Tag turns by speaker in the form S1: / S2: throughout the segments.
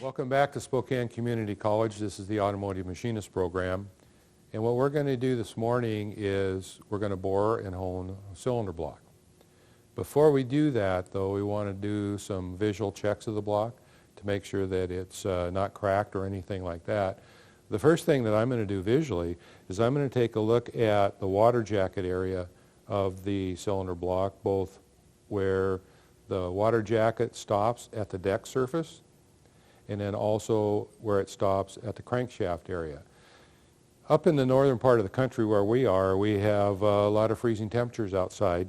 S1: Welcome back to Spokane Community College. This is the Automotive Machinist program. And what we're going to do this morning is we're going to bore and hone a cylinder block. Before we do that, though, we want to do some visual checks of the block to make sure that it's not cracked or anything like that. The first thing that I'm going to do visually is I'm going to take a look at the water jacket area of the cylinder block, both where the water jacket stops at the deck surface and then also where it stops at the crankshaft area. Up in the northern part of the country where we are, we have a lot of freezing temperatures outside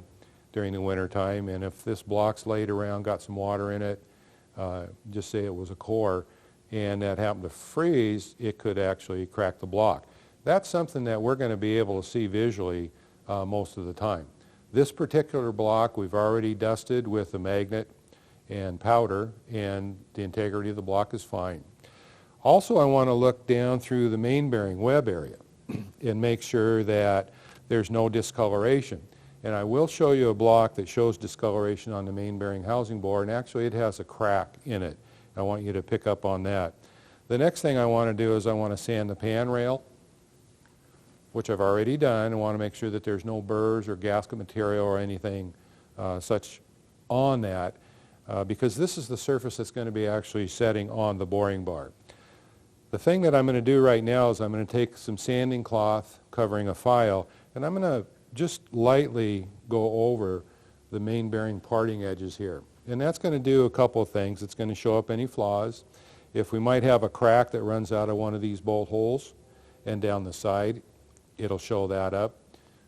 S1: during the winter time, and if this block's laid around, got some water in it, just say it was a core, and that happened to freeze, it could actually crack the block. That's something that we're going to be able to see visually most of the time. This particular block we've already dusted with a magnet and powder, and the integrity of the block is fine. Also, I want to look down through the main bearing web area and make sure that there's no discoloration. And I will show you a block that shows discoloration on the main bearing housing bore, and actually it has a crack in it. I want you to pick up on that. The next thing I want to do is I want to sand the pan rail, which I've already done. I want to make sure that there's no burrs or gasket material or anything such on that. Because this is the surface that's going to be actually setting on the boring bar. The thing that I'm going to do right now is I'm going to take some sanding cloth covering a file, and I'm going to just lightly go over the main bearing parting edges here. And that's going to do a couple of things. It's going to show up any flaws. If we might have a crack that runs out of one of these bolt holes and down the side, it'll show that up.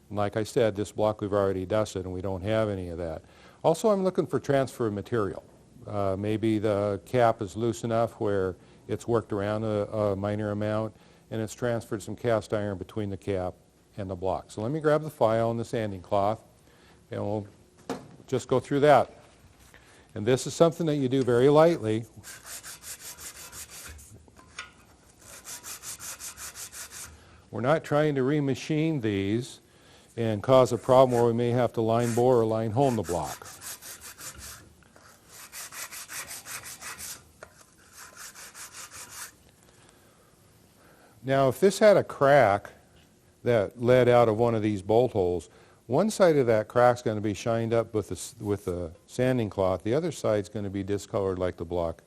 S1: And like I said, this block we've already dusted and we don't have any of that. Also, I'm looking for transfer of material. Maybe the cap is loose enough where it's worked around a minor amount and it's transferred some cast iron between the cap and the block. So let me grab the file and the sanding cloth and we'll just go through that. And this is something that you do very lightly. We're not trying to remachine these and cause a problem where we may have to line bore or line hone the block. Now, if this had a crack that led out of one of these bolt holes, one side of that crack is going to be shined up with the sanding cloth. The other side is going to be discolored like the block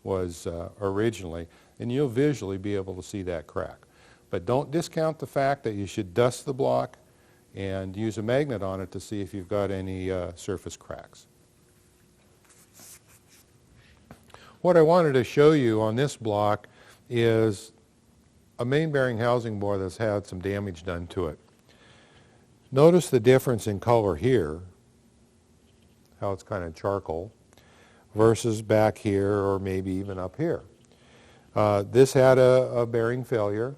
S1: was originally, and you'll visually be able to see that crack. But don't discount the fact that you should dust the block and use a magnet on it to see if you've got any surface cracks. What I wanted to show you on this block is a main bearing housing bore that's had some damage done to it. Notice the difference in color here, how it's kind of charcoal, versus back here or maybe even up here. This had a bearing failure,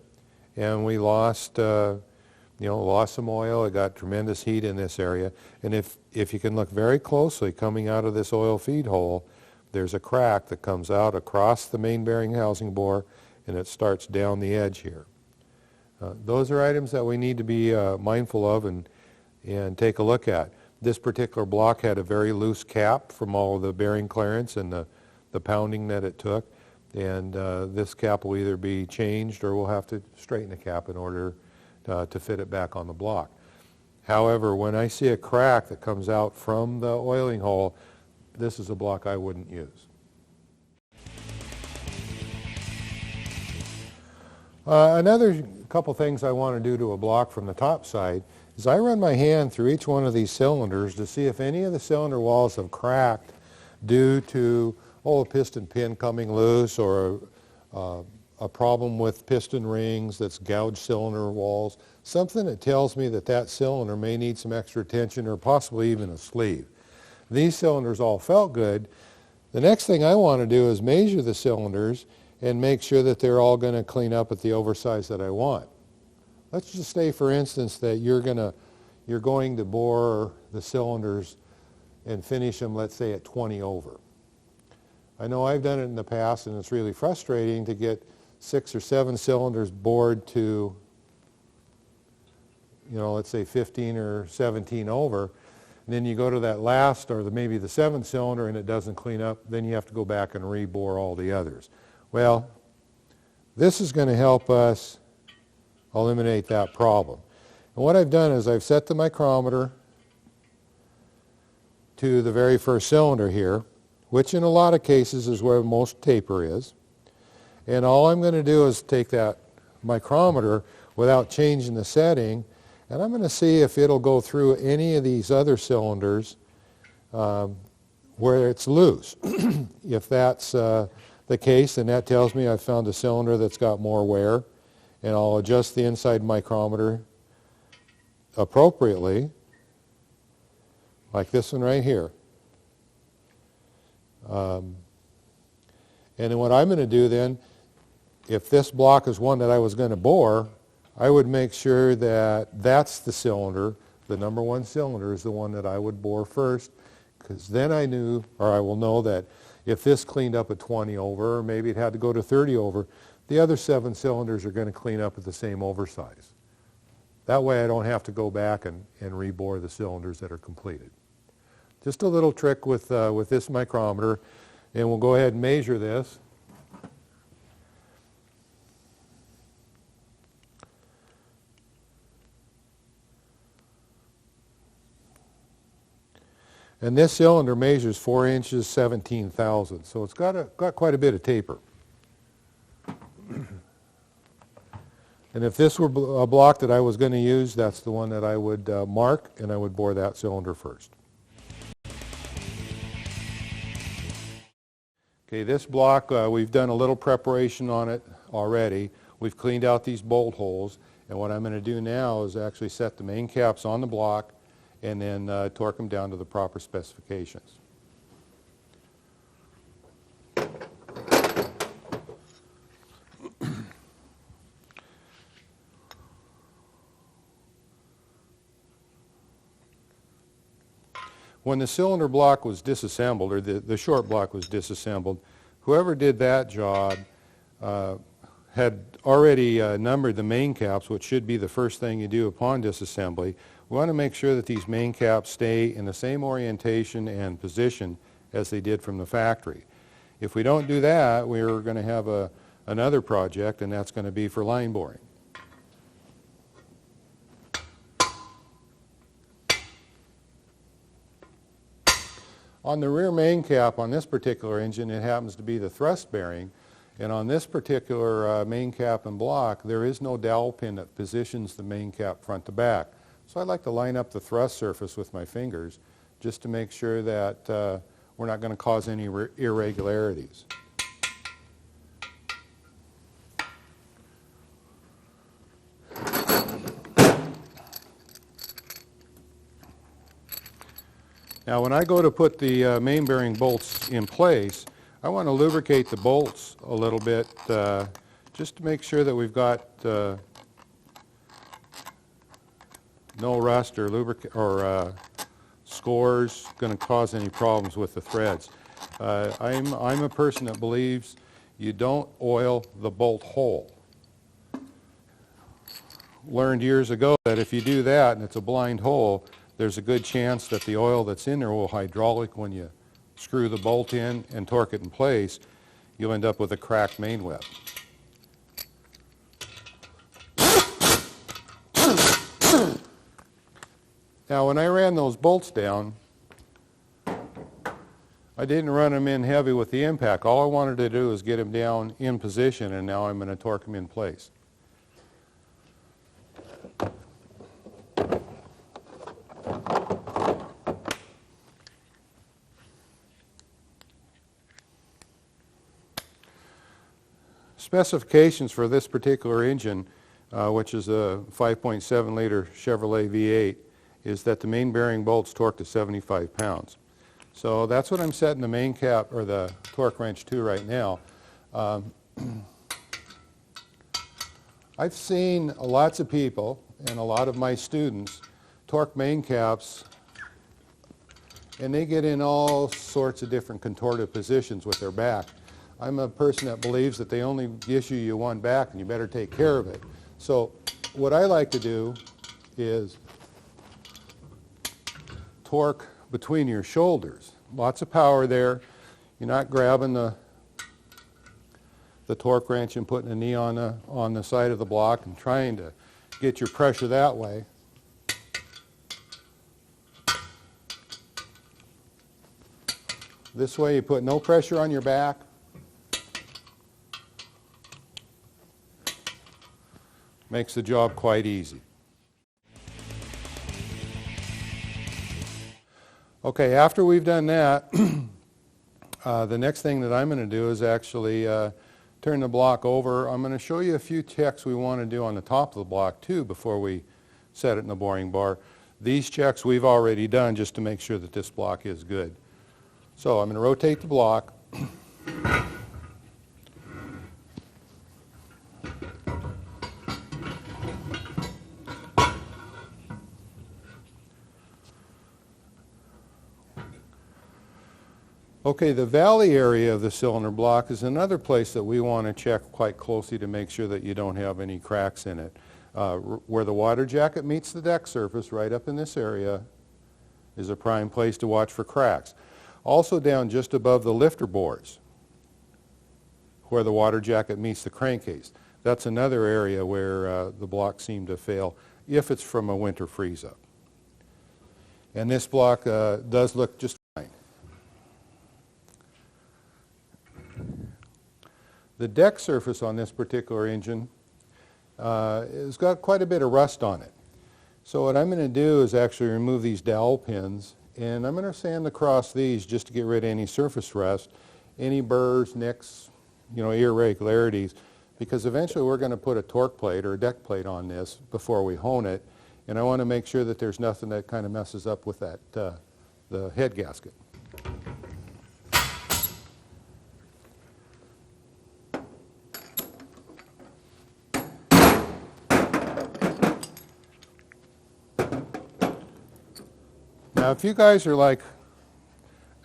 S1: and we lost lost some oil. It got tremendous heat in this area. And if you can look very closely, coming out of this oil feed hole, there's a crack that comes out across the main bearing housing bore, and it starts down the edge here. Those are items that we need to be mindful of and take a look at. This particular block had a very loose cap from all of the bearing clearance and the pounding that it took. And this cap will either be changed or we'll have to straighten the cap in order to fit it back on the block. However, when I see a crack that comes out from the oiling hole, this is a block I wouldn't use. Another couple things I want to do to a block from the top side is I run my hand through each one of these cylinders to see if any of the cylinder walls have cracked due to a piston pin coming loose or a problem with piston rings that's gouged cylinder walls, something that tells me that that cylinder may need some extra attention or possibly even a sleeve. These cylinders all felt good. The next thing I want to do is measure the cylinders and make sure that they're all going to clean up at the oversize that I want. Let's just say, for instance, that you're going to bore the cylinders and finish them, let's say, at 20 over. I know I've done it in the past, and it's really frustrating to get 6 or 7 cylinders bored to, let's say 15 or 17 over. And then you go to that last, or maybe the 7th cylinder, and it doesn't clean up. Then you have to go back and rebore all the others. Well, this is going to help us eliminate that problem. And what I've done is I've set the micrometer to the very first cylinder here, which in a lot of cases is where most taper is. And all I'm going to do is take that micrometer without changing the setting, and I'm going to see if it'll go through any of these other cylinders where it's loose. If that's the case, then that tells me I've found a cylinder that's got more wear, and I'll adjust the inside micrometer appropriately, like this one right here. And then what I'm going to do then, if this block is one that I was going to bore, I would make sure that that's the cylinder, the number one cylinder is the one that I would bore first, because then I knew, or I will know that if this cleaned up at 20 over, or maybe it had to go to 30 over, the other 7 cylinders are going to clean up at the same oversize. That way I don't have to go back and rebore the cylinders that are completed. Just a little trick with this micrometer, and we'll go ahead and measure this. And this cylinder measures 4 inches 17 thousandths, so it's got quite a bit of taper. And if this were a block that I was going to use, that's the one that I would mark, and I would bore that cylinder first. Okay, this block, we've done a little preparation on it already. We've cleaned out these bolt holes, and what I'm going to do now is actually set the main caps on the block and then torque them down to the proper specifications. When the cylinder block was disassembled, or the short block was disassembled, whoever did that job had already numbered the main caps, which should be the first thing you do upon disassembly. We want to make sure that these main caps stay in the same orientation and position as they did from the factory. If we don't do that, we're going to have another project, and that's going to be for line boring. On the rear main cap on this particular engine, it happens to be the thrust bearing, and on this particular main cap and block, there is no dowel pin that positions the main cap front to back. So I like to line up the thrust surface with my fingers just to make sure that we're not going to cause any irregularities. Now when I go to put the main bearing bolts in place, I want to lubricate the bolts a little bit just to make sure that we've got no rust or scores going to cause any problems with the threads. I'm a person that believes you don't oil the bolt hole. Learned years ago that if you do that and it's a blind hole, there's a good chance that the oil that's in there will hydraulic when you screw the bolt in and torque it in place. You'll end up with a cracked main web. Now when I ran those bolts down, I didn't run them in heavy with the impact. All I wanted to do was get them down in position, and now I'm going to torque them in place. Specifications for this particular engine, which is a 5.7 liter Chevrolet V8, is that the main bearing bolts torque to 75 pounds. So that's what I'm setting the main cap or the torque wrench to right now. I've seen lots of people and a lot of my students torque main caps, and they get in all sorts of different contorted positions with their back. I'm a person that believes that they only issue you one back and you better take care of it. So what I like to do is torque between your shoulders. Lots of power there. You're not grabbing the the torque wrench and putting a knee on the side of the block and trying to get your pressure that way. This way you put no pressure on your back. Makes the job quite easy. Okay, after we've done that, the next thing that I'm going to do is actually turn the block over. I'm going to show you a few checks we want to do on the top of the block too before we set it in the boring bar. These checks we've already done just to make sure that this block is good. So I'm going to rotate the block. Okay, the valley area of the cylinder block is another place that we want to check quite closely to make sure that you don't have any cracks in it. Where the water jacket meets the deck surface, right up in this area, is a prime place to watch for cracks. Also down just above the lifter bores, where the water jacket meets the crankcase. That's another area where the blocks seem to fail if it's from a winter freeze-up. And this block does look just fine. The deck surface on this particular engine has got quite a bit of rust on it. So what I'm going to do is actually remove these dowel pins, and I'm going to sand across these just to get rid of any surface rust, any burrs, nicks, irregularities, because eventually we're going to put a torque plate or a deck plate on this before we hone it, and I want to make sure that there's nothing that kind of messes up with that the head gasket. Now, if you guys are like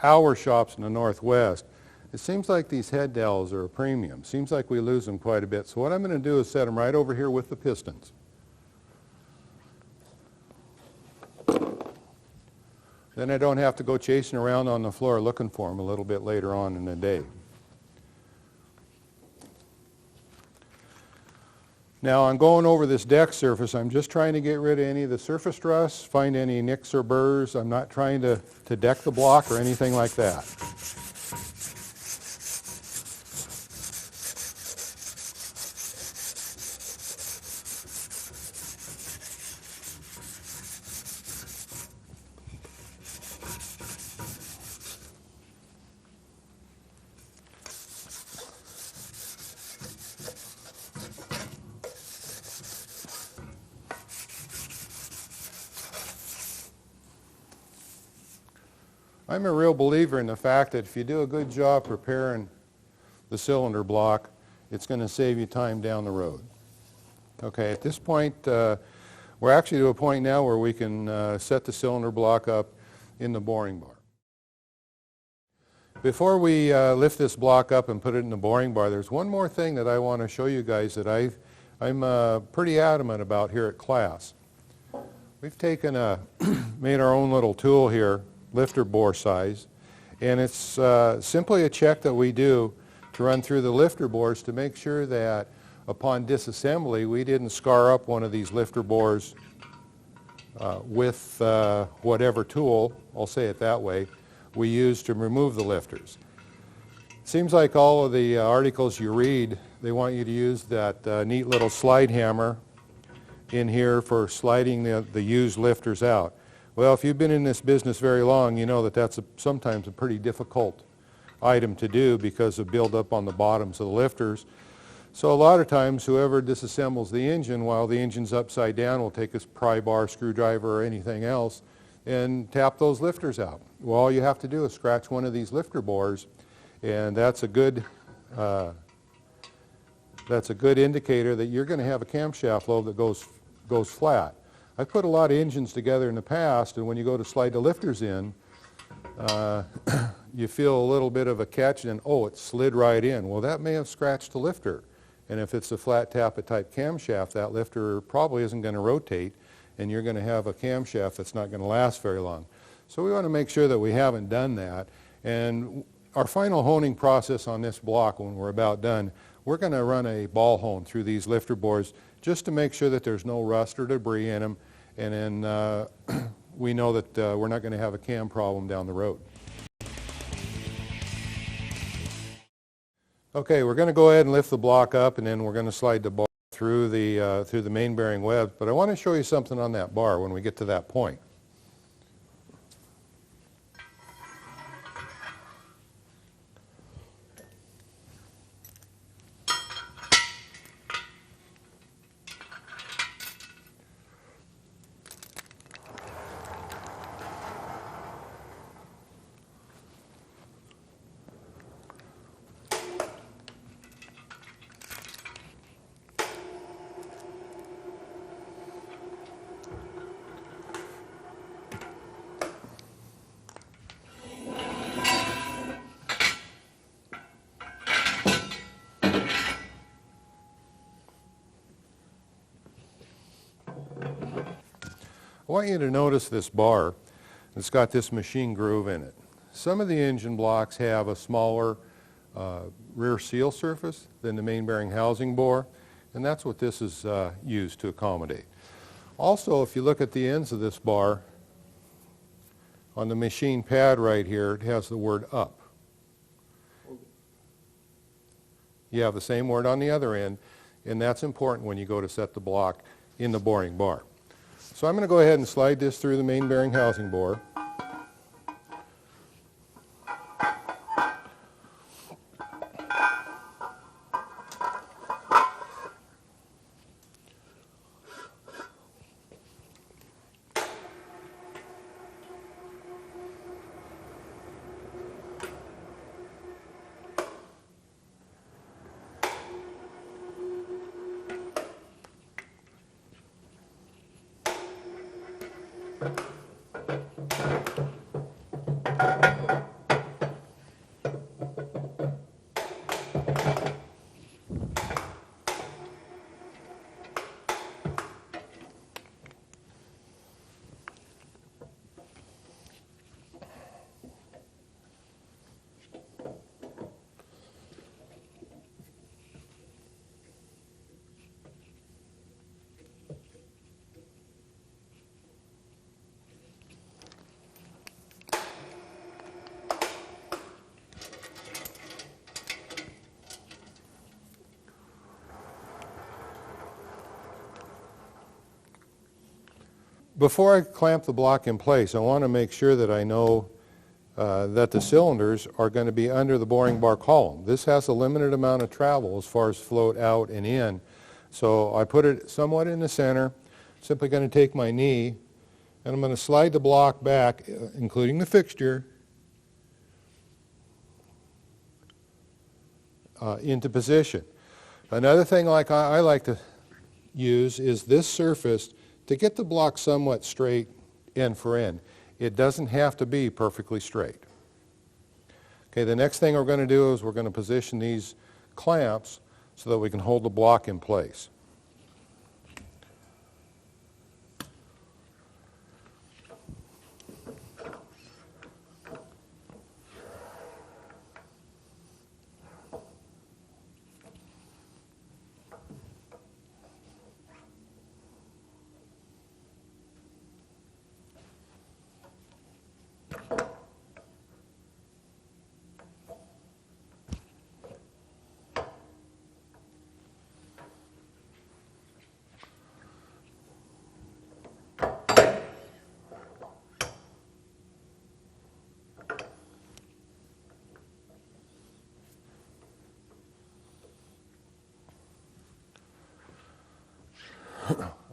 S1: our shops in the Northwest, it seems like these head dowels are a premium. Seems like we lose them quite a bit. So what I'm going to do is set them right over here with the pistons. Then I don't have to go chasing around on the floor looking for them a little bit later on in the day. Now I'm going over this deck surface. I'm just trying to get rid of any of the surface rust, find any nicks or burrs. I'm not trying to deck the block or anything like that. I'm a real believer in the fact that if you do a good job preparing the cylinder block, it's going to save you time down the road. Okay, at this point, we're actually to a point now where we can set the cylinder block up in the boring bar. Before we lift this block up and put it in the boring bar, there's one more thing that I want to show you guys that I'm pretty adamant about here at class. We've taken made our own little tool here, lifter bore size, and it's simply a check that we do to run through the lifter bores to make sure that upon disassembly we didn't scar up one of these lifter bores with whatever tool, I'll say it that way, we use to remove the lifters. Seems like all of the articles you read, they want you to use that neat little slide hammer in here for sliding the used lifters out. Well, if you've been in this business very long, you know that that's sometimes a pretty difficult item to do because of buildup on the bottoms of the lifters. So a lot of times whoever disassembles the engine while the engine's upside down will take a pry bar, screwdriver, or anything else and tap those lifters out. Well, all you have to do is scratch one of these lifter bores, and that's a good indicator that you're going to have a camshaft lobe that goes flat. I've put a lot of engines together in the past, and when you go to slide the lifters in, you feel a little bit of a catch, and oh, it slid right in. Well, that may have scratched the lifter, and if it's a flat tappet type camshaft, that lifter probably isn't going to rotate, and you're going to have a camshaft that's not going to last very long. So we want to make sure that we haven't done that, and our final honing process on this block when we're about done, we're going to run a ball hone through these lifter bores just to make sure that there's no rust or debris in them, and then we know that we're not going to have a cam problem down the road. Okay, we're going to go ahead and lift the block up, and then we're going to slide the bar through the main bearing webs, but I want to show you something on that bar when we get to that point. I want you to notice this bar. It's got this machine groove in it. Some of the engine blocks have a smaller rear seal surface than the main bearing housing bore, and that's what this is used to accommodate. Also, if you look at the ends of this bar, on the machine pad right here, it has the word up. You have the same word on the other end, and that's important when you go to set the block in the boring bar. So I'm going to go ahead and slide this through the main bearing housing bore. Before I clamp the block in place, I want to make sure that I know that the cylinders are going to be under the boring bar column. This has a limited amount of travel as far as float out and in, so I put it somewhat in the center. Simply going to take my knee and I'm going to slide the block back, including the fixture, into position. Another thing I like to use is this surface to get the block somewhat straight end for end. It doesn't have to be perfectly straight. Okay, the next thing we're going to do is we're going to position these clamps so that we can hold the block in place.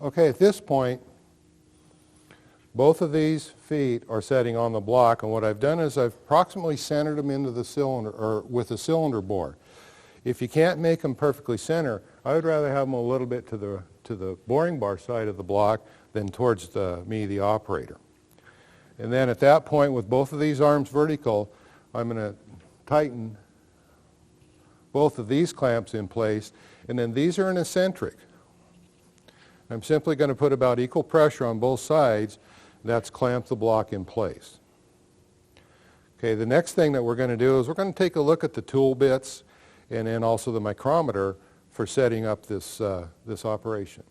S1: Okay, at this point, both of these feet are setting on the block, and what I've done is I've approximately centered them into the cylinder, or with the cylinder bore. If you can't make them perfectly center, I would rather have them a little bit to the boring bar side of the block than towards me, the operator. And then at that point, with both of these arms vertical, I'm going to tighten both of these clamps in place, and then these are an eccentric. I'm simply going to put about equal pressure on both sides. That's clamp the block in place. Okay, the next thing that we're going to do is we're going to take a look at the tool bits and then also the micrometer for setting up this, this operation.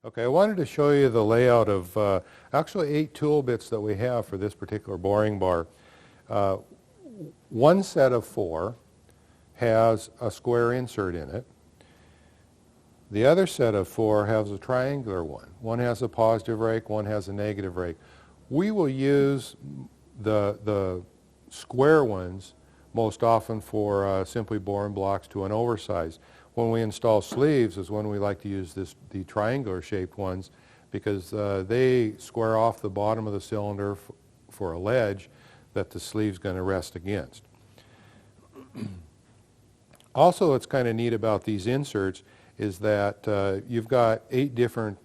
S1: Okay, I wanted to show you the layout of actually 8 tool bits that we have for this particular boring bar. One set of 4 has a square insert in it. The other set of 4 has a triangular one. One has a positive rake, one has a negative rake. We will use the square ones most often for simply boring blocks to an oversize. When we install sleeves is when we like to use the triangular shaped ones, because they square off the bottom of the cylinder for a ledge that the sleeve's going to rest against. Also, what's kind of neat about these inserts is that you've got 8 different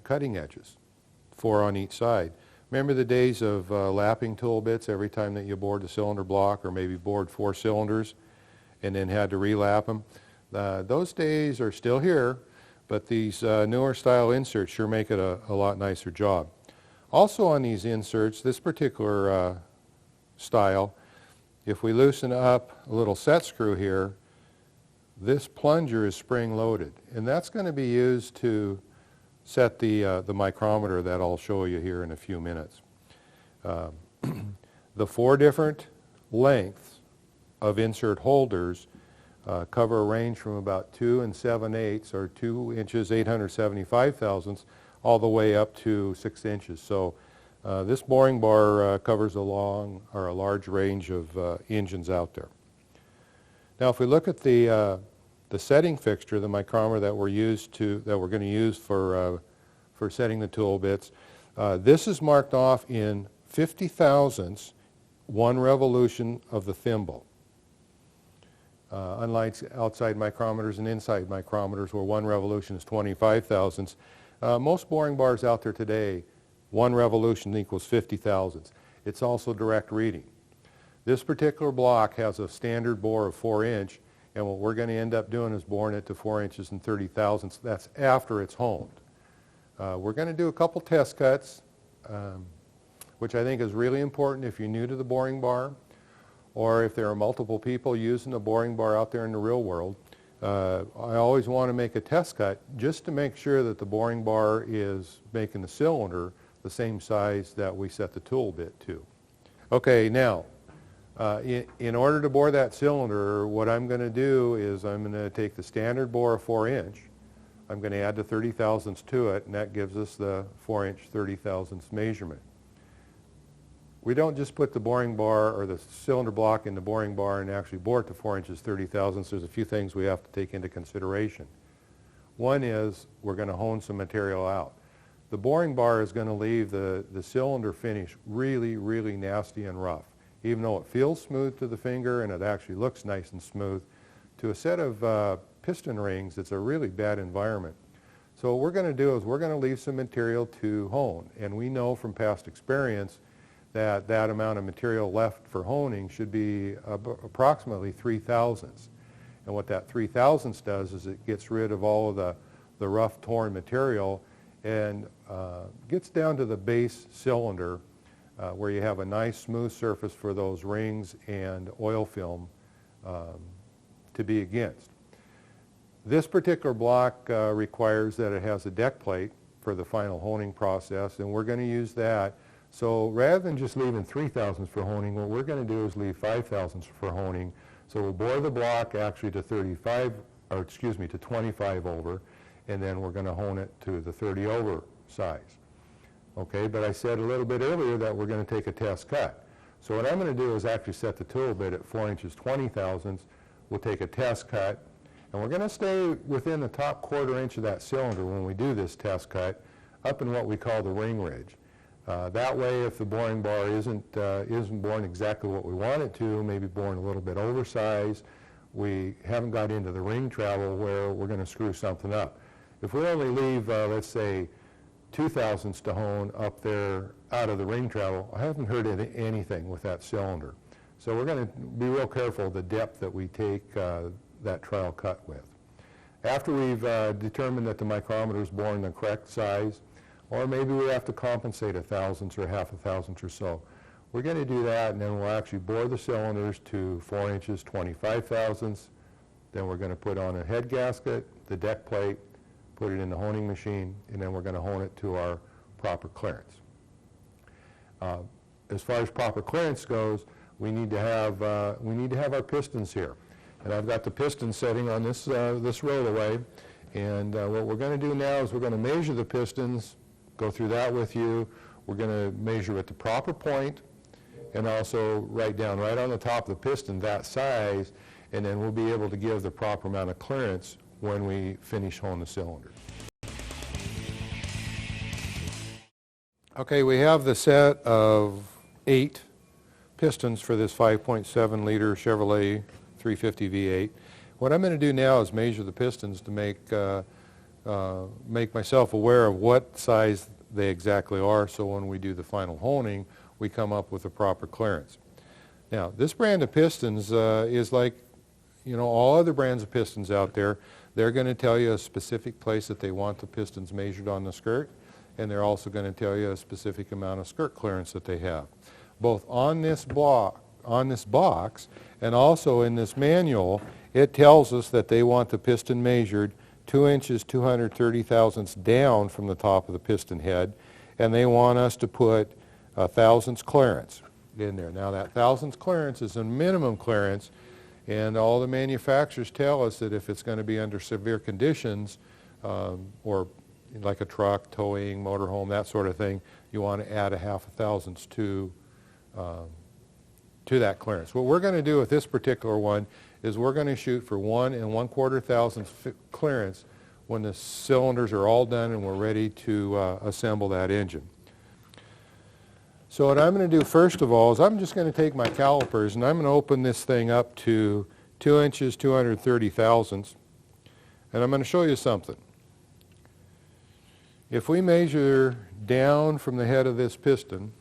S1: cutting edges, 4 on each side. Remember the days of lapping tool bits every time that you bored the cylinder block, or maybe bored 4 cylinders and then had to relap them? Those days are still here, but these newer style inserts sure make it a lot nicer job. Also on these inserts, this particular style, if we loosen up a little set screw here, this plunger is spring loaded, and that's going to be used to set the micrometer that I'll show you here in a few minutes. The 4 different lengths of insert holders cover a range from about 2 7/8 or 2 inches 875 thousandths all the way up to 6 inches. So this boring bar covers a large range of engines out there. Now, if we look at the setting fixture, the micrometer that we're going to use for setting the tool bits, this is marked off in 50 thousandths, 1 revolution of the thimble. Unlike outside micrometers and inside micrometers where 1 revolution is 25 thousandths, most boring bars out there today, 1 revolution equals 50 thousandths. It's also direct reading. This particular block has a standard bore of 4 inch, and what we're going to end up doing is boring it to 4 inches and 30 thousandths. That's after it's honed. We're going to do a couple test cuts, which I think is really important if you're new to the boring bar, or if there are multiple people using a boring bar out there in the real world. I always want to make a test cut just to make sure that the boring bar is making the cylinder the same size that we set the tool bit to. Okay, now, in order to bore that cylinder, what I'm going to do is I'm going to take the standard bore of 4 inch, I'm going to add the 30 thousandths to it, and that gives us the 4 inch 30 thousandths measurement. We don't just put the boring bar or the cylinder block in the boring bar and actually bore it to 4 inches 30 thousandths. There's a few things we have to take into consideration. One is we're going to hone some material out. The boring bar is going to leave the cylinder finish really, really nasty and rough. Even though it feels smooth to the finger and it actually looks nice and smooth, to a set of piston rings, it's a really bad environment. So what we're going to do is we're going to leave some material to hone, and we know from past experience that that amount of material left for honing should be approximately 3 thousandths. And what that 3 thousandths does is it gets rid of all of the rough, torn material and gets down to the base cylinder where you have a nice smooth surface for those rings and oil film to be against. This particular block requires that it has a deck plate for the final honing process, and we're going to use that. So rather than just leaving 3 thousandths for honing, what we're going to do is leave 5 thousandths for honing. So we'll bore the block actually to 25 over, and then we're going to hone it to the 30 over size. Okay, but I said a little bit earlier that we're going to take a test cut. So what I'm going to do is actually set the tool bit at 4 inches 20 thousandths. We'll take a test cut, and we're going to stay within the top 1/4 inch of that cylinder when we do this test cut, up in what we call the ring ridge. That way, if the boring bar isn't boring exactly what we want it to, maybe boring a little bit oversized, we haven't got into the ring travel where we're going to screw something up. If we only leave, let's say, 2 thousandths to hone up there out of the ring travel, I haven't heard anything with that cylinder. So we're going to be real careful of the depth that we take that trial cut with. After we've determined that the micrometer is boring the correct size, or maybe we have to compensate 1 thousandths or 1/2 thousandths or so, We're going to do that, and then we'll actually bore the cylinders to 4 inches 25 thousandths. Then we're going to put on a head gasket, the deck plate, put it in the honing machine, and then we're going to hone it to our proper clearance. As far as proper clearance goes, we need to have our pistons here, and I've got the piston setting on this rollaway. And what we're going to do now is we're going to measure the pistons, go through that with you. We're going to measure at the proper point, and also write down right on the top of the piston that size, and then we'll be able to give the proper amount of clearance when we finish honing the cylinders. Okay, we have the set of 8 pistons for this 5.7 liter Chevrolet 350 V8. What I'm going to do now is measure the pistons to make myself aware of what size they exactly are, so when we do the final honing, we come up with the proper clearance. Now, this brand of pistons is like, you know, all other brands of pistons out there. They're going to tell you a specific place that they want the pistons measured on the skirt, and they're also going to tell you a specific amount of skirt clearance that they have. Both on this box, and also in this manual, it tells us that they want the piston measured 2 inches 230 thousandths down from the top of the piston head, and they want us to put a thousandths clearance in there. Now that thousandths clearance is a minimum clearance, and all the manufacturers tell us that if it's going to be under severe conditions, or like a truck, towing, motorhome, that sort of thing, you want to add a half a thousandths to that clearance. What we're going to do with this particular one is we're going to shoot for 1 1/4 thousandths clearance when the cylinders are all done and we're ready to assemble that engine. So what I'm going to do first of all is I'm just going to take my calipers and I'm going to open this thing up to 2 inches 230 thousandths, and I'm going to show you something. If we measure down from the head of this piston,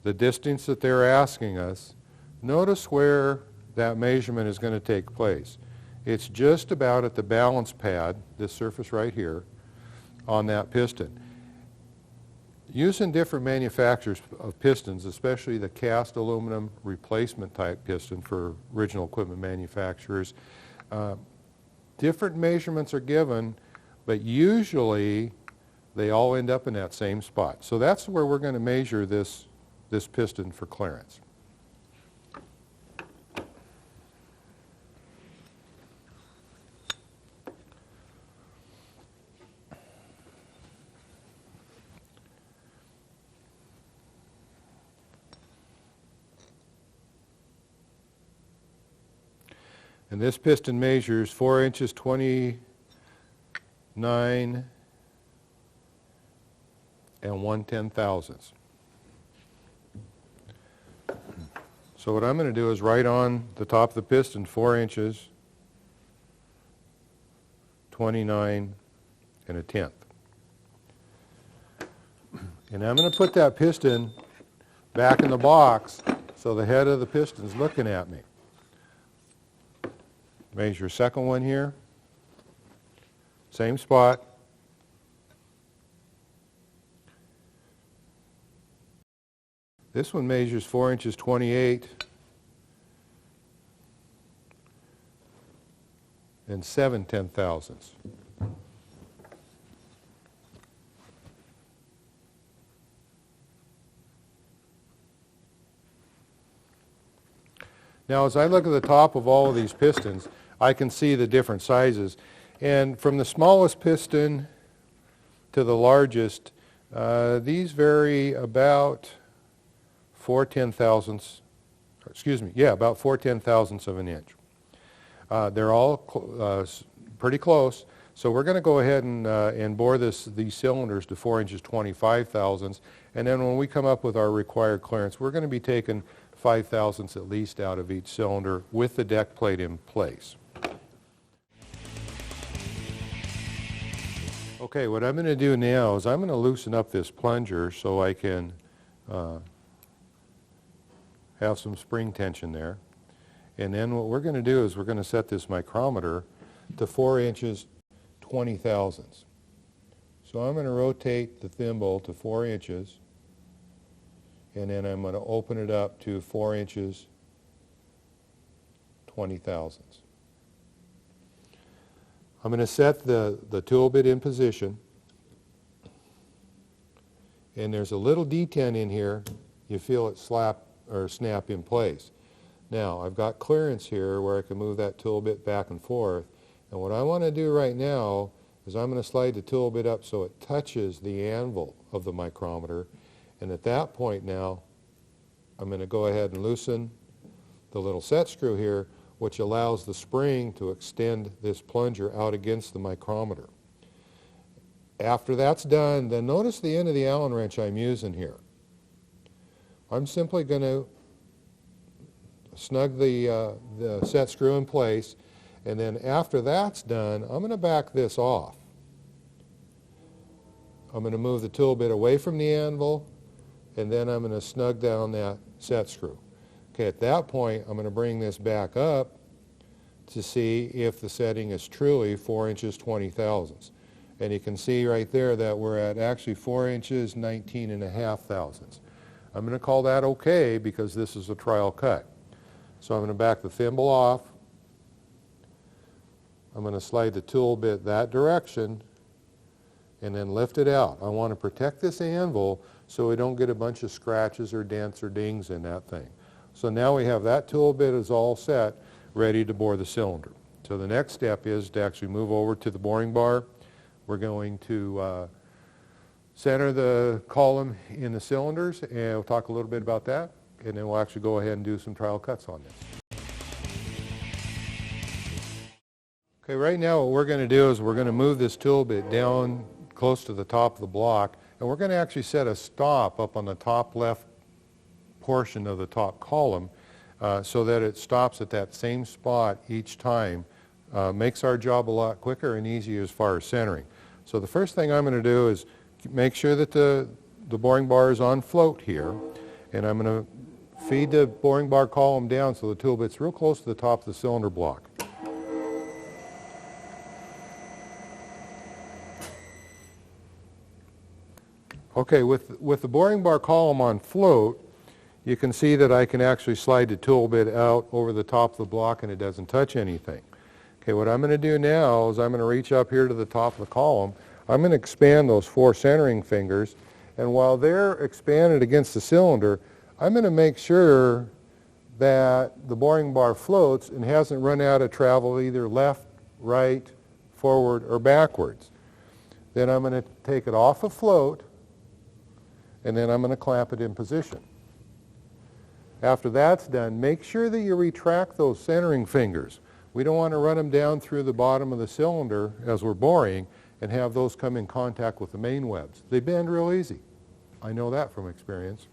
S1: the distance that they're asking us, notice where that measurement is going to take place. It's just about at the balance pad, this surface right here, on that piston. Using different manufacturers of pistons, especially the cast aluminum replacement type piston for original equipment manufacturers, different measurements are given, but usually they all end up in that same spot. So that's where we're going to measure this piston for clearance. And this piston measures 4 inches 29 1/10 thousandths. So what I'm going to do is write on the top of the piston 4 inches 29 1/10. And I'm going to put that piston back in the box so the head of the piston is looking at me. Measure second one here, same spot. This one measures 4 inches 28 7/10 thousandths. Now as I look at the top of all of these pistons, I can see the different sizes, and from the smallest piston to the largest, these vary about 4/10 thousandths, about 4/10 thousandths of an inch. They're all pretty close, so we're going to go ahead and bore these cylinders to 4 inches 25 thousandths, and then when we come up with our required clearance, we're going to be taking 5 thousandths at least out of each cylinder with the deck plate in place. Okay, what I'm going to do now is I'm going to loosen up this plunger so I can have some spring tension there. And then what we're going to do is we're going to set this micrometer to 4 inches 20 thousandths. So I'm going to rotate the thimble to 4 inches, and then I'm going to open it up to 4 inches 20 thousandths. I'm going to set the tool bit in position, and there's a little detent in here. You feel it slap or snap in place. Now I've got clearance here where I can move that tool bit back and forth, and what I want to do right now is I'm going to slide the tool bit up so it touches the anvil of the micrometer, and at that point now I'm going to go ahead and loosen the little set screw here, which allows the spring to extend this plunger out against the micrometer. After that's done, then notice the end of the Allen wrench I'm using here. I'm simply going to snug the set screw in place, and then after that's done, I'm going to back this off. I'm going to move the tool bit away from the anvil, and then I'm going to snug down that set screw. Okay, at that point, I'm going to bring this back up to see if the setting is truly 4 inches 20 thousandths. And you can see right there that we're at actually 4 inches 19 and a half thousandths. I'm going to call that okay because this is a trial cut. So I'm going to back the thimble off. I'm going to slide the tool bit that direction and then lift it out. I want to protect this anvil so we don't get a bunch of scratches or dents or dings in that thing. So now we have that tool bit is all set, ready to bore the cylinder. So the next step is to actually move over to the boring bar. We're going to center the column in the cylinders, and we'll talk a little bit about that, and then we'll actually go ahead and do some trial cuts on this. Okay, right now what we're going to do is we're going to move this tool bit down close to the top of the block, and we're going to actually set a stop up on the top left portion of the top column so that it stops at that same spot each time. Makes our job a lot quicker and easier as far as centering. So the first thing I'm going to do is make sure that the boring bar is on float here, and I'm going to feed the boring bar column down so the tool bit's real close to the top of the cylinder block. Okay, with the boring bar column on float, you can see that I can actually slide the tool bit out over the top of the block and it doesn't touch anything. Okay, what I'm going to do now is I'm going to reach up here to the top of the column. I'm going to expand those 4 centering fingers, and while they're expanded against the cylinder, I'm going to make sure that the boring bar floats and hasn't run out of travel either left, right, forward, or backwards. Then I'm going to take it off of float, and then I'm going to clamp it in position. After that's done, make sure that you retract those centering fingers. We don't want to run them down through the bottom of the cylinder as we're boring and have those come in contact with the main webs. They bend real easy. I know that from experience.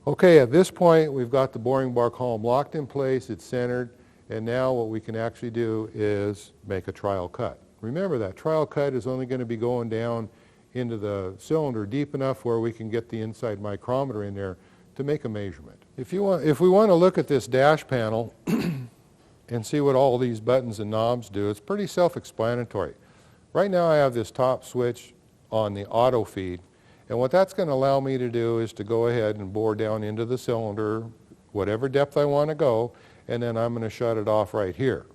S1: Okay, at this point we've got the boring bar column locked in place, it's centered, and now what we can actually do is make a trial cut. Remember, that trial cut is only going to be going down into the cylinder deep enough where we can get the inside micrometer in there to make a measurement. If we want to look at this dash panel and see what all these buttons and knobs do, it's pretty self-explanatory. Right now I have this top switch on the auto feed, and what that's going to allow me to do is to go ahead and bore down into the cylinder, whatever depth I want to go, and then I'm going to shut it off right here.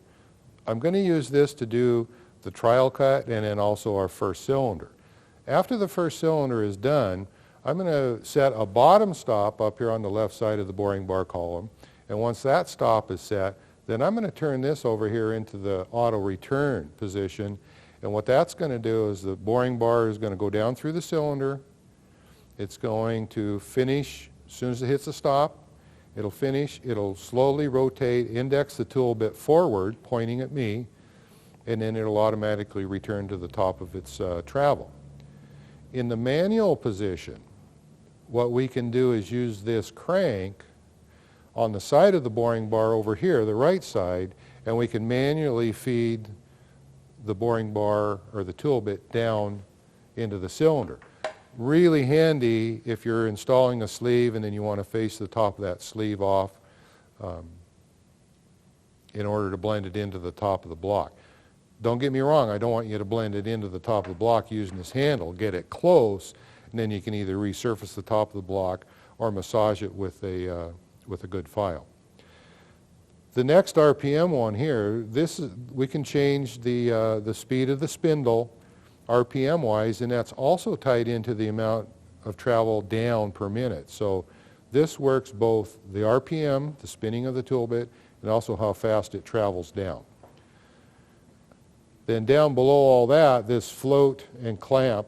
S1: I'm going to use this to do the trial cut and then also our first cylinder. After the first cylinder is done, I'm going to set a bottom stop up here on the left side of the boring bar column, and once that stop is set, then I'm going to turn this over here into the auto return position, and what that's going to do is the boring bar is going to go down through the cylinder. It's going to finish as soon as it hits a stop. It'll finish, it'll slowly rotate, index the tool bit forward, pointing at me, and then it'll automatically return to the top of its travel. In the manual position, what we can do is use this crank on the side of the boring bar over here, the right side, and we can manually feed the boring bar or the tool bit down into the cylinder. Really handy if you're installing a sleeve and then you want to face the top of that sleeve off in order to blend it into the top of the block. Don't get me wrong, I don't want you to blend it into the top of the block using this handle. Get it close, and then you can either resurface the top of the block or massage it with a good file. The next RPM one here, we can change the speed of the spindle RPM wise, and that's also tied into the amount of travel down per minute. So this works both the RPM, the spinning of the tool bit, and also how fast it travels down. Then down below all that, this float and clamp,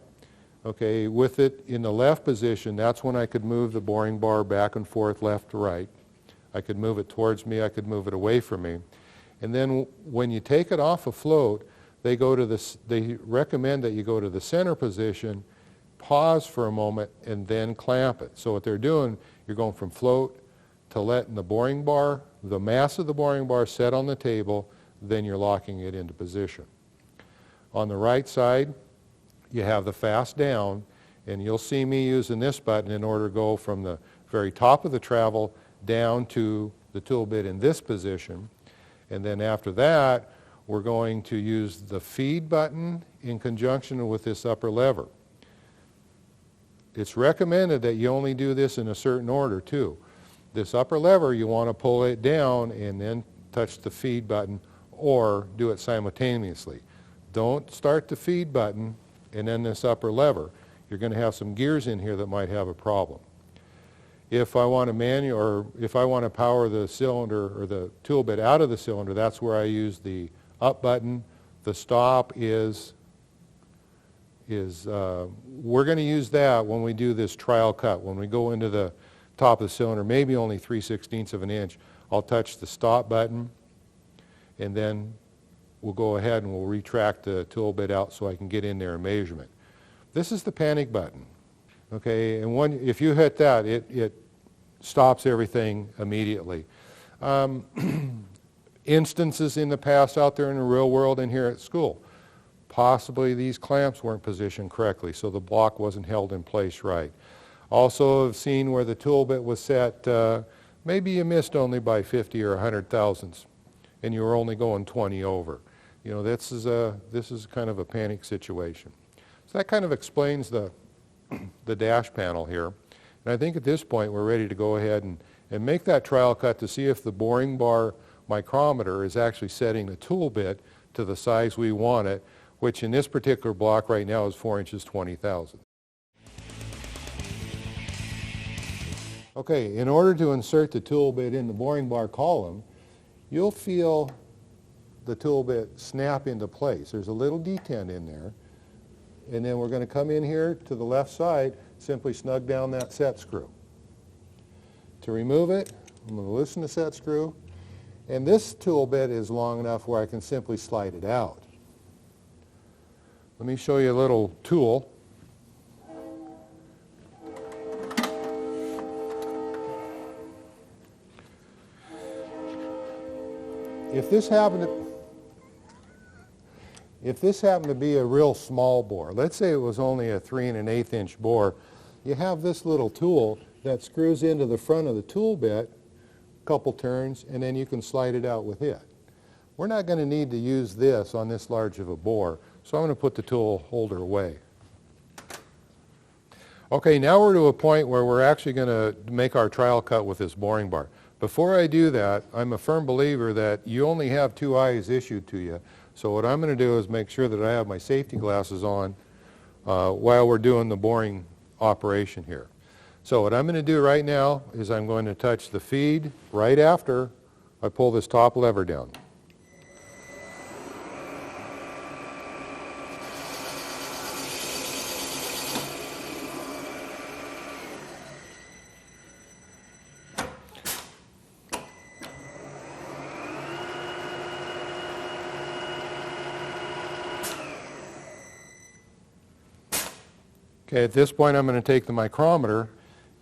S1: okay, with it in the left position, that's when I could move the boring bar back and forth left to right. I could move it towards me, I could move it away from me. And then when you take it off a float, they recommend that you go to the center position, pause for a moment, and then clamp it. So what they're doing, you're going from float to letting the boring bar, the mass of the boring bar set on the table, then you're locking it into position. On the right side, you have the fast down, and you'll see me using this button in order to go from the very top of the travel down to the tool bit in this position. And then after that, we're going to use the feed button in conjunction with this upper lever. It's recommended that you only do this in a certain order too. This upper lever, you want to pull it down and then touch the feed button, or do it simultaneously. Don't start the feed button and then this upper lever. You're going to have some gears in here that might have a problem. If I want to power the cylinder or the tool bit out of the cylinder, that's where I use the up button. The stop is we're going to use that when we do this trial cut. When we go into the top of the cylinder, maybe only 3/16 of an inch, I'll touch the stop button, and then we'll go ahead and we'll retract the tool bit out so I can get in there and measurement. This is the panic button, okay? And if you hit that, it stops everything immediately. Instances in the past out there in the real world and here at school, possibly these clamps weren't positioned correctly, so the block wasn't held in place right. Also have seen where the tool bit was set, maybe you missed only by 50 or 100 thousandths, and you were only going 20 over. You know, this is kind of a panic situation. So that kind of explains the dash panel here. And I think at this point we're ready to go ahead and make that trial cut to see if the boring bar micrometer is actually setting the tool bit to the size we want it, which in this particular block right now is 4 inches 20 thousandths. Okay, in order to insert the tool bit in the boring bar column, you'll feel the tool bit snap into place. There's a little detent in there, and then we're going to come in here to the left side, simply snug down that set screw. To remove it, I'm going to loosen the set screw, and this tool bit is long enough where I can simply slide it out. Let me show you a little tool. If this happened to be a real small bore, let's say it was only a 3 1/8 inch bore, you have this little tool that screws into the front of the tool bit, a couple turns, and then you can slide it out with it. We're not going to need to use this on this large of a bore, so I'm going to put the tool holder away. Okay, now we're to a point where we're actually going to make our trial cut with this boring bar. Before I do that, I'm a firm believer that you only have 2 eyes issued to you. So what I'm going to do is make sure that I have my safety glasses on while we're doing the boring operation here. So what I'm going to do right now is I'm going to touch the feed right after I pull this top lever down. Okay, at this point I'm going to take the micrometer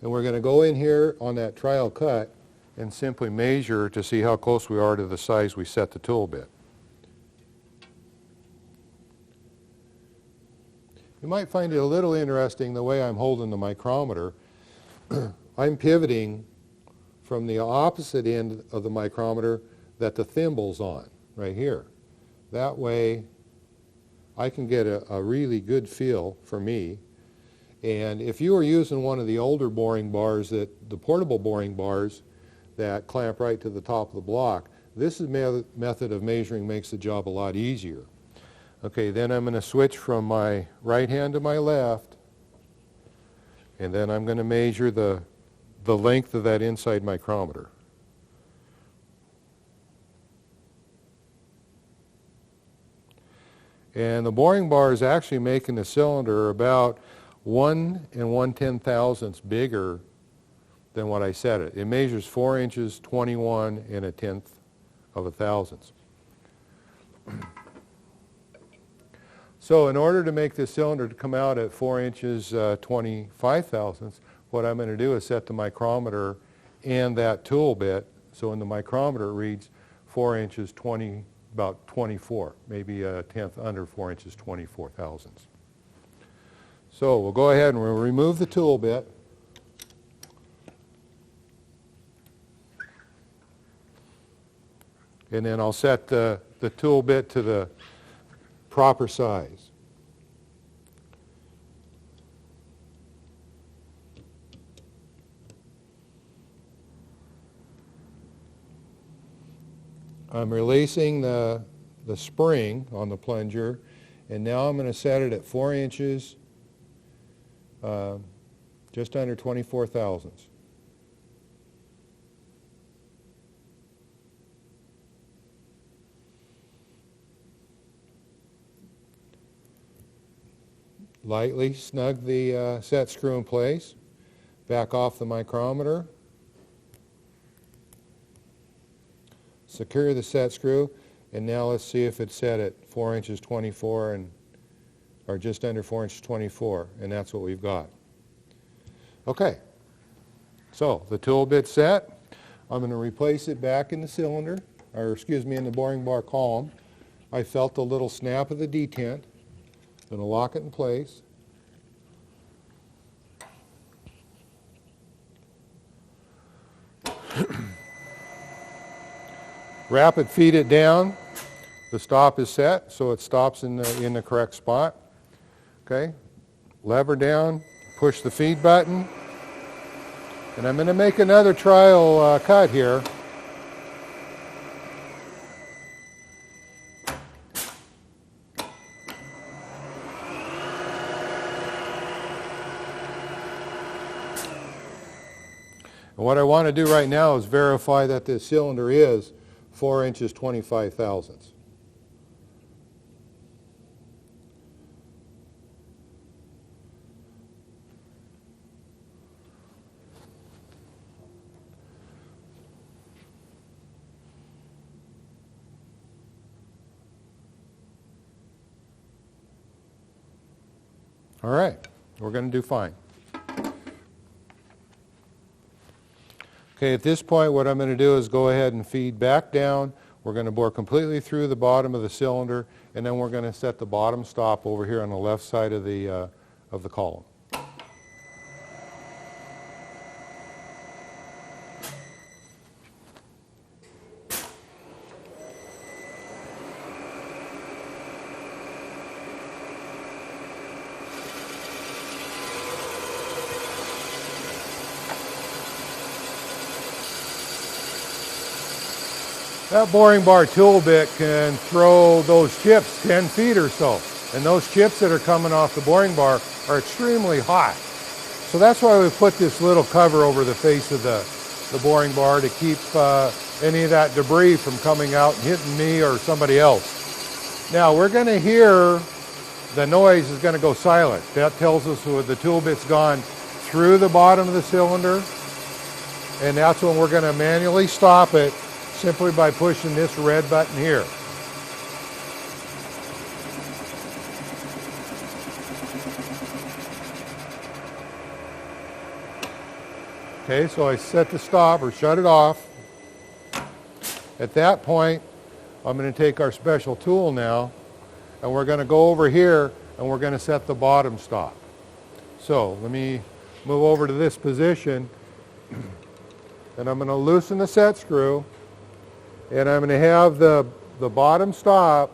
S1: and we're going to go in here on that trial cut and simply measure to see how close we are to the size we set the tool bit. You might find it a little interesting the way I'm holding the micrometer. I'm pivoting from the opposite end of the micrometer that the thimble's on, right here. That way I can get a really good feel for me. And if you were using one of the older boring bars, the portable boring bars that clamp right to the top of the block, this method of measuring makes the job a lot easier. Okay, then I'm going to switch from my right hand to my left, and then I'm going to measure the length of that inside micrometer. And the boring bar is actually making the cylinder about 1 1/10,000ths bigger than what I set it. It measures 4 inches, 21 1/10 of a thousandth. So in order to make this cylinder to come out at 4 inches, 25 thousandths, what I'm going to do is set the micrometer and that tool bit, so in the micrometer it reads 4 inches, about 24, maybe a tenth under 4 inches, 24 thousandths. So we'll go ahead and we'll remove the tool bit. And then I'll set the tool bit to the proper size. I'm releasing the spring on the plunger, and now I'm going to set it at 4 inches, just under 24 thousandths. Lightly snug the set screw in place, back off the micrometer, secure the set screw, and now let's see if it's set at 4 inches 24 or just under 4 inches 24, and that's what we've got. Okay, so the tool bit's set. I'm going to replace it back in the cylinder, or excuse me, in the boring bar column. I felt the little snap of the detent. I'm going to lock it in place. Rapid feed it down. The stop is set, so it stops in the correct spot. Okay, lever down, push the feed button, and I'm going to make another trial cut here. And what I want to do right now is verify that this cylinder is 4 inches 25 thousandths. All right, we're going to do fine. Okay, at this point what I'm going to do is go ahead and feed back down. We're going to bore completely through the bottom of the cylinder, and then we're going to set the bottom stop over here on the left side of the column. That boring bar tool bit can throw those chips 10 feet or so. And those chips that are coming off the boring bar are extremely hot. So that's why we put this little cover over the face of the boring bar to keep any of that debris from coming out and hitting me or somebody else. Now we're going to hear the noise is going to go silent. That tells us the tool bit's gone through the bottom of the cylinder, and that's when we're going to manually stop it simply by pushing this red button here. Okay, so I set the stop or shut it off. At that point, I'm going to take our special tool now, and we're going to go over here and we're going to set the bottom stop. So let me move over to this position, and I'm going to loosen the set screw. And I'm going to have the bottom stop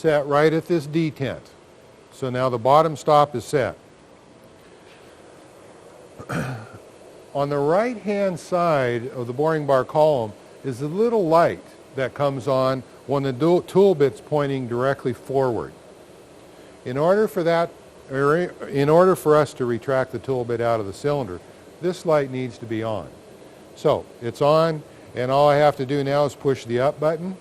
S1: set right at this detent. So now the bottom stop is set. On the right-hand side of the boring bar column is a little light that comes on when the tool bit's pointing directly forward. In order for us to retract the tool bit out of the cylinder, this light needs to be on. So it's on, and all I have to do now is push the up button.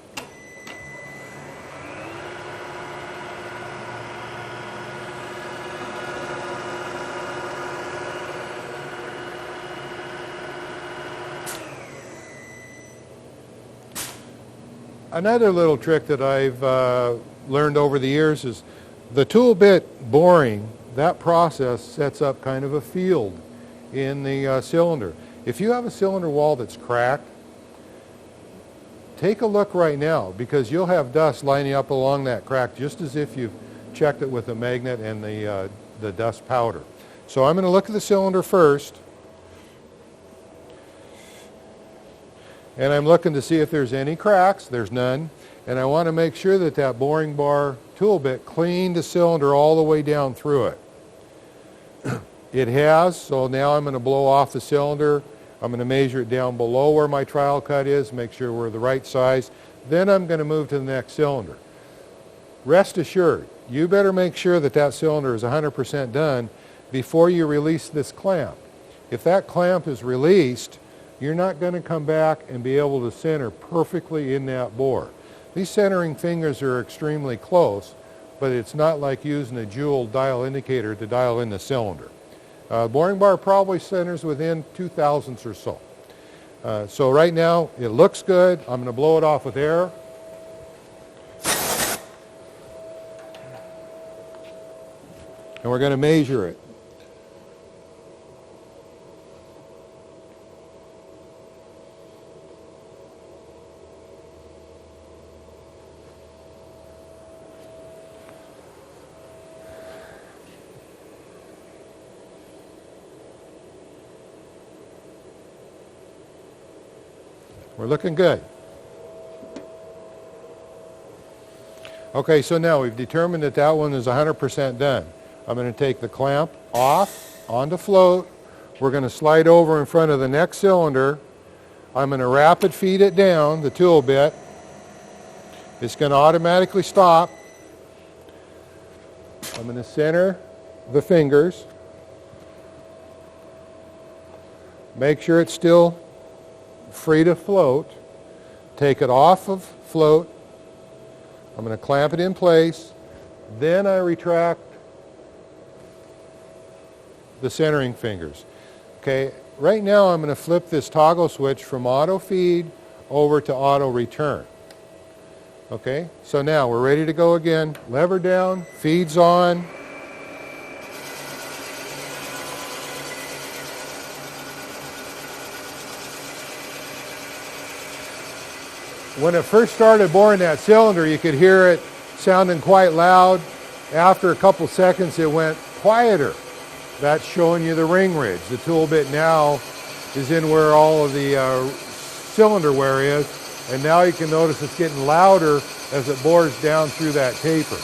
S1: Another little trick that I've learned over the years is the tool bit boring, that process sets up kind of a field in the cylinder. If you have a cylinder wall that's cracked, take a look right now, because you'll have dust lining up along that crack just as if you've checked it with a magnet and the dust powder. So I'm going to look at the cylinder first, and I'm looking to see if there's any cracks. There's none. And I want to make sure that that boring bar tool bit cleaned the cylinder all the way down through it. It has, so now I'm going to blow off the cylinder. I'm going to measure it down below where my trial cut is, make sure we're the right size. Then I'm going to move to the next cylinder. Rest assured, you better make sure that that cylinder is 100% done before you release this clamp. If that clamp is released, you're not going to come back and be able to center perfectly in that bore. These centering fingers are extremely close, but it's not like using a jewel dial indicator to dial in the cylinder. Boring bar probably centers within 0.02 or so. So right now it looks good. I'm going to blow it off with air. And we're going to measure it. We're looking good. Okay, so now we've determined that that one is 100% done. I'm going to take the clamp off onto float. We're going to slide over in front of the next cylinder. I'm going to rapid feed it down, the tool bit. It's going to automatically stop. I'm going to center the fingers. Make sure it's still free to float. Take it off of float. I'm going to clamp it in place. Then I retract the centering fingers. Okay, right now I'm going to flip this toggle switch from auto feed over to auto return. Okay, so now we're ready to go again. Lever down, feeds on. When it first started boring that cylinder, you could hear it sounding quite loud. After a couple seconds, it went quieter. That's showing you the ring ridge. The tool bit now is in where all of the cylinder wear is, and now you can notice it's getting louder as it bores down through that taper.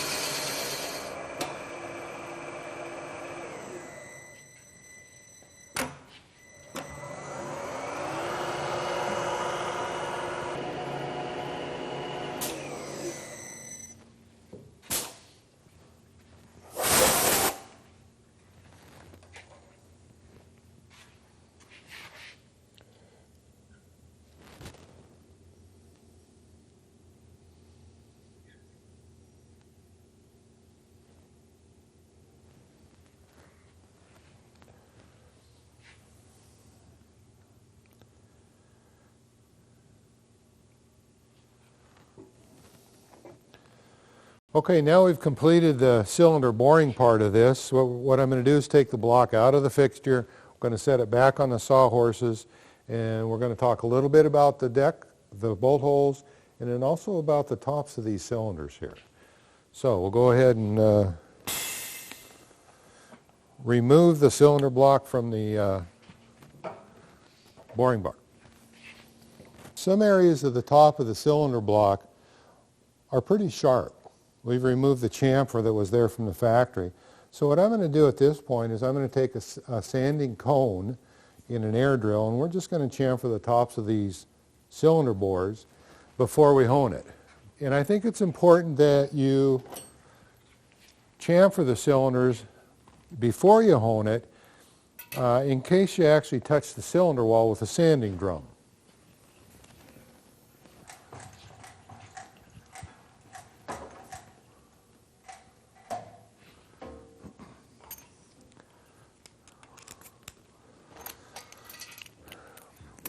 S1: Okay, now we've completed the cylinder boring part of this. What I'm going to do is take the block out of the fixture. I'm going to set it back on the sawhorses, and we're going to talk a little bit about the deck, the bolt holes, and then also about the tops of these cylinders here. So we'll go ahead and remove the cylinder block from the boring bar. Some areas of the top of the cylinder block are pretty sharp. We've removed the chamfer that was there from the factory. So what I'm going to do at this point is I'm going to take a sanding cone in an air drill, and we're just going to chamfer the tops of these cylinder bores before we hone it. And I think it's important that you chamfer the cylinders before you hone it in case you actually touch the cylinder wall with a sanding drum.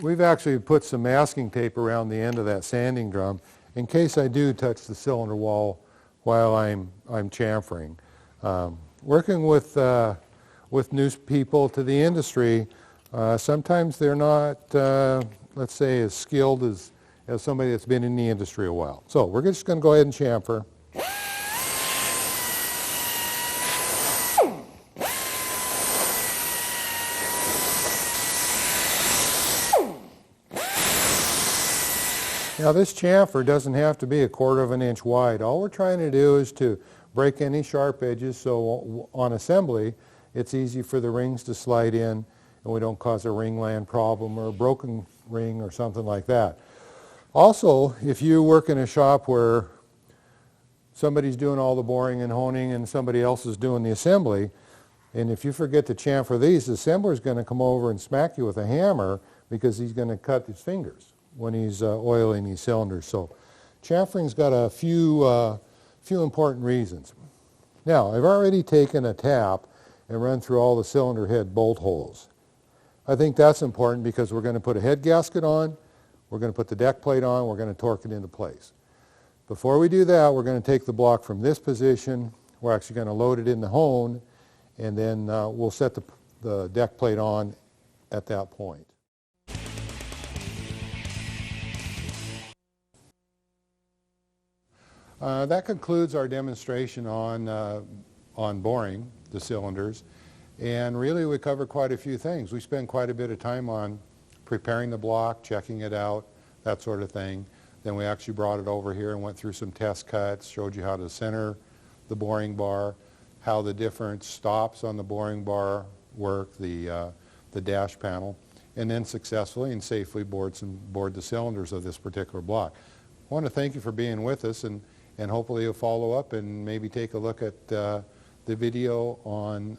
S1: We've actually put some masking tape around the end of that sanding drum in case I do touch the cylinder wall while I'm chamfering. Working with new people to the industry, sometimes they're not, let's say, as skilled as somebody that's been in the industry a while. So we're just going to go ahead and chamfer. Now this chamfer doesn't have to be 1/4 of an inch wide. All we're trying to do is to break any sharp edges so on assembly it's easy for the rings to slide in and we don't cause a ringland problem or a broken ring or something like that. Also, if you work in a shop where somebody's doing all the boring and honing and somebody else is doing the assembly, and if you forget to chamfer these, the assembler's going to come over and smack you with a hammer because he's going to cut his fingers when he's oiling these cylinders. So chamfering's got a few important reasons. Now, I've already taken a tap and run through all the cylinder head bolt holes. I think that's important because we're going to put a head gasket on, we're going to put the deck plate on, we're going to torque it into place. Before we do that, we're going to take the block from this position, we're actually going to load it in the hone, and then we'll set the deck plate on at that point. That concludes our demonstration on boring the cylinders, and really we covered quite a few things. We spent quite a bit of time on preparing the block, checking it out, that sort of thing. Then we actually brought it over here and went through some test cuts, showed you how to center the boring bar, how the different stops on the boring bar work, the dash panel, and then successfully and safely bored the cylinders of this particular block. I want to thank you for being with us, and hopefully you'll follow up and maybe take a look at the video on